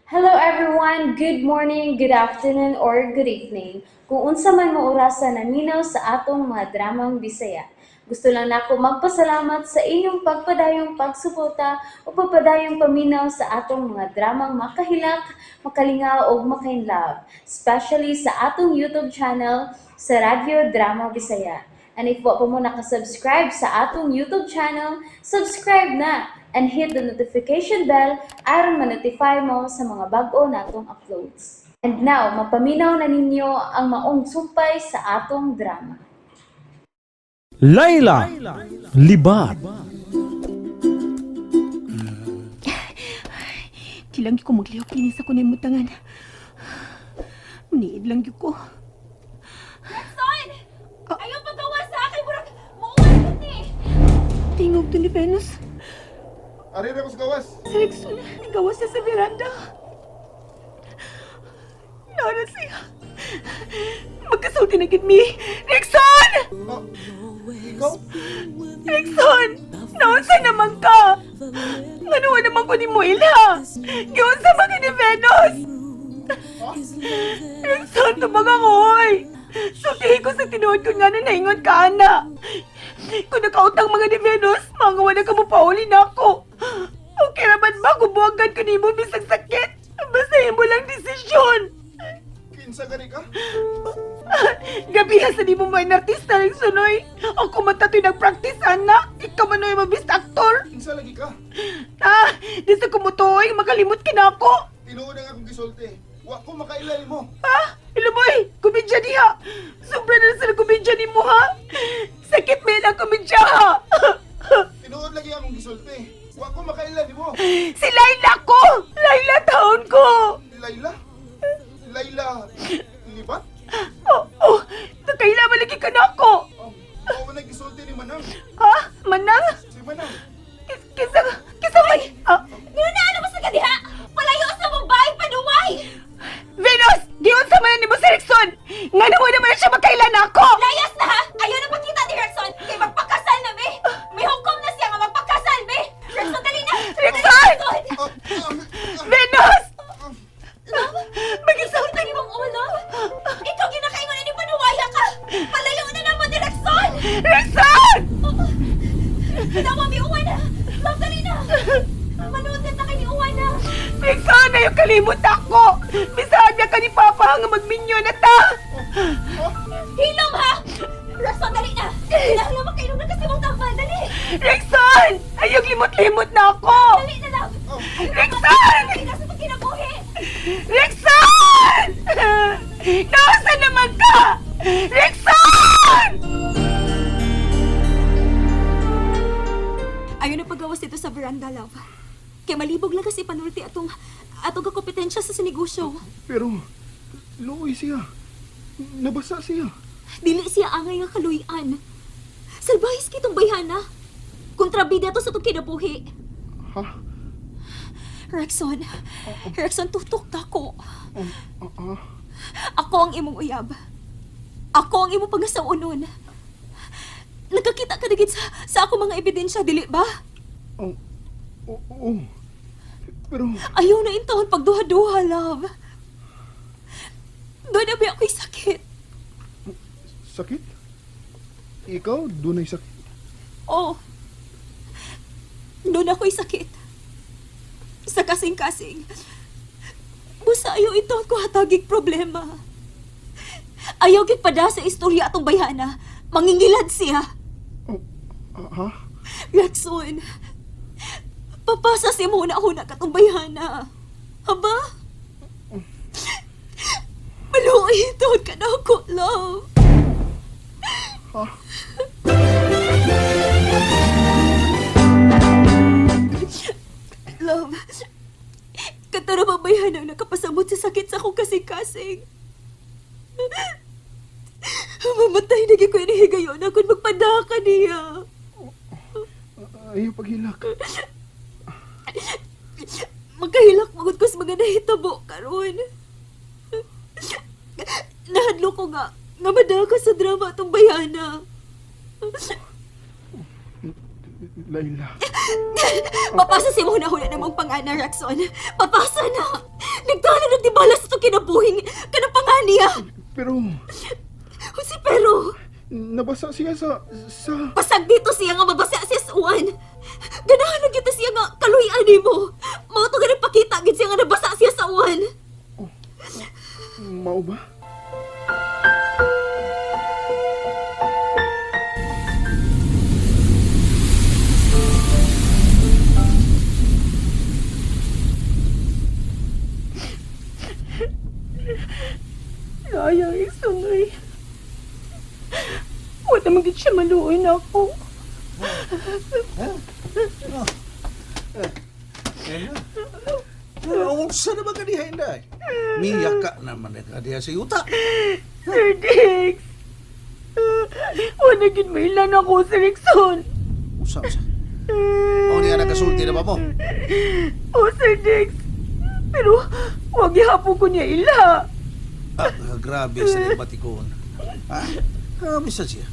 Hello everyone, good morning, good afternoon, or good evening. Kung unsa man mo orasan naminaw sa atong mga dramang Bisaya. Gusto lang nako magpasalamat sa inyong pagpadayong pagsuporta o pagpadayong paminaw sa atong mga dramang makahilak, makalingaw o makainlove, especially sa atong YouTube channel sa Radyo Drama Bisaya. And if wa pa mo nakasubscribe sa atong YouTube channel, subscribe na and hit the notification bell aron ma-notify mo sa mga bag-o natong uploads. And now, mapaminaw na ninyo ang maong sumpay sa atong drama. Layla Libat. Kilang ko maglihaw kinis ako na imutangan. Maniid lang yun ko. Son! Ayaw pagawa sa akin! Murag, mauwan ko ni! Tingog to ni Venus. Ari na ko sa gawas. Sa Rexon, gawas siya sa veranda. Nara siya. Magkasulti na gid mi. Rexon! Oh, ikaw? Rexon! Naunsa naman ka? Nganuwa naman ko ni mo ilha. Giyon sa mga ni Venus. Rexon, tabag ako, hoy. Sultihin ko sa tinuod ko nga na naingon ka, ana. Kung nakautang mga ni Venus, mga wala ka mo pauli na ako. Okay naman ba kung buwagan ko ni mo bisang sakit? Basahin mo lang desisyon. Kinsa gani ka? Gabihan sa di mo may artista rin sunoy. Ako matatoy nag-practice, anak. Ikaw man ay mabist aktor. Kinsa lagi ka? Di sa kumutoy, makalimot ka na ako. Tinuod ang akong gisulti. Wa ko makailali mo. Hello boy, kumedya niya. Sobra na sa kumedya ni mo, ha? Sakit mo ang kumedya, ha? Tinuod lagi akong gisulti. Wa ko makailali mo. Si Layla ko! Layla taon ko! Layla? Layla Libat? Nakailaman lagi ka na ako. Ako na gisulti ni Manang. Manang? Si Manang. Kisa may... Ngayon na ano mo sa kadiha? Palayo sa mong bahay panuway! Venus! Giyon sa manan ni mo si Rexon! Nga naman naman siya magkailan ako! Layas na ha! Ayaw na pakita ni Rexon! Kay magpakasal na, be! May hukom na siya nga magpakasal, be! Rexon, dali na! Rexon! Oh, Venus! Mag-isang ni mong ulo! Ikaw ginakaingon na ni panuwaya ka! Palayo na naman ni Rexon! Rexon! Dawa, may uwan na! Ma'am, dali na! Manood na kay ni uwan na! Rexon! Ayaw kalimot ako! Bisag na ka ni Papa nga magminyo na ta! Hilom, ha! Rexon, dali na! Dahil naman kayo na kasi mong tambal, dali! Rexon! Ayaw limot-limot na ako! Dali na lang! Rexon! Dali na sa pagkinabuhi! Rexon! Nasaan naman ka? Rexon! Ayaw na paggawas dito sa veranda, love. Kaya malibog lang kasi panulti atong kakompetensya sa sinegosyo. Pero luoy siya. Nabasa siya. Dili siya angay nga kaluyan. Salbahis kitong bayhana. Kontrabida to sa itong kinabuhi. Ha? Rexon, tutok ka ko. Ako ang imong uyab. Ako ang imong pangasaunon. Nagkakita ka digit sa ako mga ebidensya, dili ba? Oo. Pero Ayaw na intawon pagduha-duha, love. Doon na ba ako'y sakit? sakit? Ikaw dunay sakit. Oo. Doon ako'y sakit. Sa kasing-kasing. Busa ayaw ito ko hatagig problema. Ayaw gid pada sa istorya atong bayhana. Mangingilad siya. Ha? Rexon, papasa siya muna ako na katong bayhana. Haba? Maluoy ito ka na ako, love. Ha? Love, katara babayhan ang nakapasamot sa sakit sa akong kasing-kasing. Mamatay na ko inihigayon ako magpadaka niya. Ayaw paghilak. Magkahilak magod ko sa mga nahitabo karon. Nahadlo ko nga madaka sa drama atong bayana. Layla. Papasa si Muna hula namang pang-ana, Rexon. Papasa na! itong kinabuhing kanapanganiya. Pero, Si pero, nabasa siya sa... pasag dito siya nga mabasa siya sa uwan. Ganahan na kita siya nga kaluyan ni mo. Mao to ganang pakita gid siya nga nabasa siya sa uwan. Mao ba? Sayang, isunay. Huwag naman gid siya maluoy na ako. Unsa na ba kaniha, Inday? Miyak ka naman na kaniha sa yuta. Sir Dix! Huwag na gid mailan ako, Sir Rickson. Unsa? O niya nakasulti na ba mo? Oh, Sir Dix. Pero huwag ihapon ko niya ila. Grabe sa libatikon. Ha? Grabe sa siya.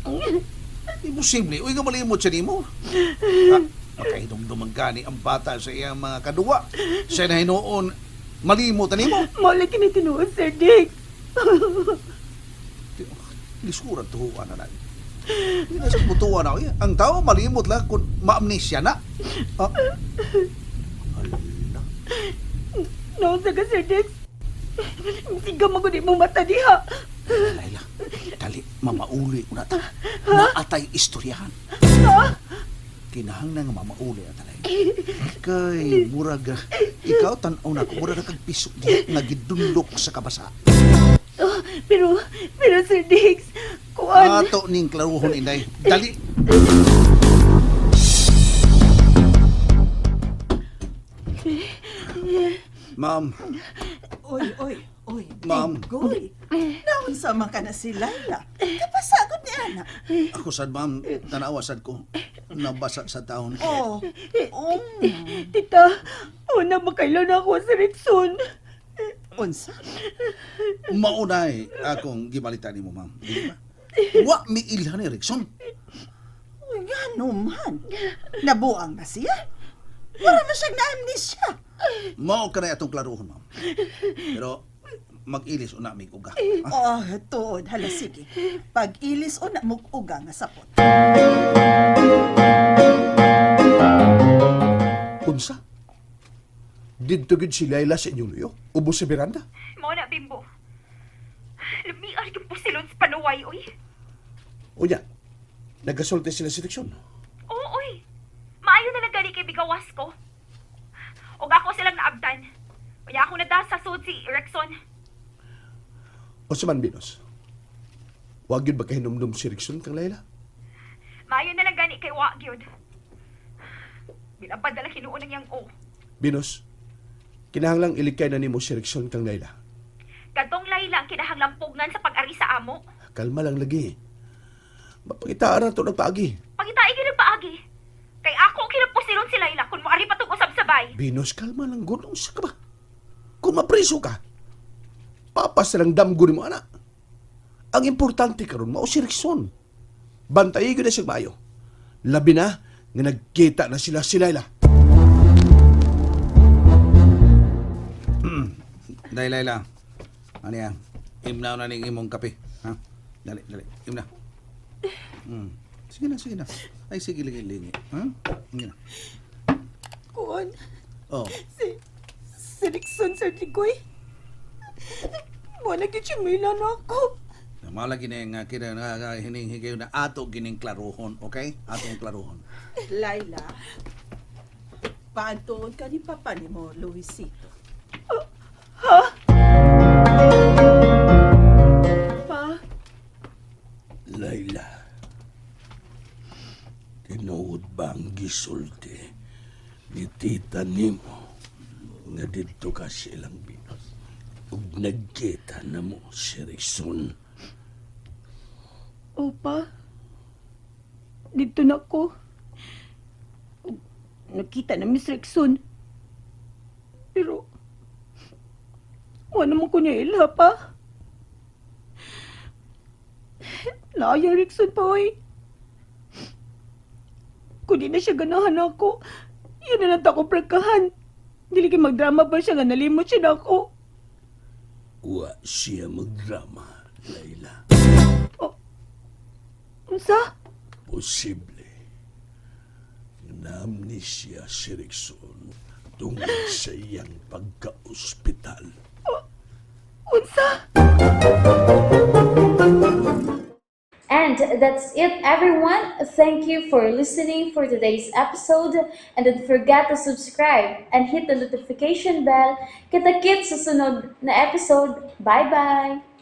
Imposible. Uy, nga malimot siya ni mo. Makahinom-dumang gani ang bata sa iyang mga kaduwa. Siya na hinoon, malimot na ni mo. Mali kinitinuod, Sir Dix. Lisuran tuhuan na natin. Hindi sa mutuan ako eh. Ang tao malimot lang kung ma-amnesia na. Hala. Noon sa ka, Sir Dix. Siga magudi mo mata diha. Layla, dali, mamauli ko na ta. Naatay istoryahan. Kinahanglan nga mamauli na talay. Kay, murag, ikaw tanaw na ko, murag kag piso di nga gidundok sa kabasa. Pero Sir Dix, kuan. Ato ning klaruhon, Inday. Dali! Ma'am, Oy, Ma'am. Goy. Naon sama ka na si Laila. Kapasagod ni Ana. ako sad ma'am, tanawasan ko. Nabasa sa taon. Oh, Tita, una makailan ako, Sir Rickson. unsa? Maunay akong gibalita ni mo, ma'am. Di ba? Wa mi ilhan ni Rickson. Uy, nga naman. Nabuang na siya. Wala na siyang na-amnesia. Mao ka na atong klaruhon, ma'am. Pero, mag-ilis una mig uga. Oh, tuod. Hala, sige. Pag ilis o na muguga nga sapot. Unsa? Didto gid si Laila sa inyong luyo? Ubos sa beranda? Mao na, Bimbo. Lumiar yung pusilon sa panuway, oy. Unya, nagasulti sila sa leksyon. Oo, oy. Maayo na lang gani kay bigawas ko. Og ako silang naabdan. Kaya ako nadas sa sud si Rexon. O sa man, Binos? Wag yun ba kahinumdum si Rickson kang Laila? Maayo na lang gani kay Wa gyud. Bilabad na lang hinuon ng yang o. Binos, kinahanglang ilikay na nimo si Rickson kang Laila. Kadtong layla ang kinahanglang pugnan sa pag-ari sa amo. Kalma lang lagi. Mapangitaan na ito nagpaagi. Pangitaig gyud paagi. Kay ako kinapusilon si Layla kung moari pa tong usab-sabay. Binos, kalma lang. Gunong sa ka ba? Kung mapriso ka, papas na lang damgo ni mo, anak. Ang importante karon mao si Rickson. Bantayi ko na siya maayo. Labi na nga nagkita na sila si Laila. Dahil, Layla. Ano yan? Imnaw na ning imong kape. Ha? Dali. Imna. Sige na. Ay, sige, lingi. Ha? Sige na. Kuan, Oh. si Rickson, Sir Tigoy. Wala gid siya mailan ako. Malagi na nga hininghigay na ato gining klaruhon, okay? Atong klaruhon. Laila, paantuon ka ni Papa ni mo, Luisito. Pa, Laila, tinuod ba ang gisulti ni tita nimo nga dito ka silang Binos ug nagkita na mo si Rickson? Opa, dito na ko. Nakita na Miss Rickson. Pero, wala naman ko niya ilha pa. Laaya Rickson pa, oy. Kung di na siya ganahan ako, yun na lang ako prakahan. Dili kay magdrama ba siya nga nalimot siya na ako. Wa siya magdrama, Layla. Unsa? Posible. Na-amnesia si Rickson tungkol sa iyang pagka-ospital. Unsa? And that's it, everyone. Thank you for listening for today's episode. And don't forget to subscribe and hit the notification bell. Kita-kits sa sunod na episode. Bye-bye!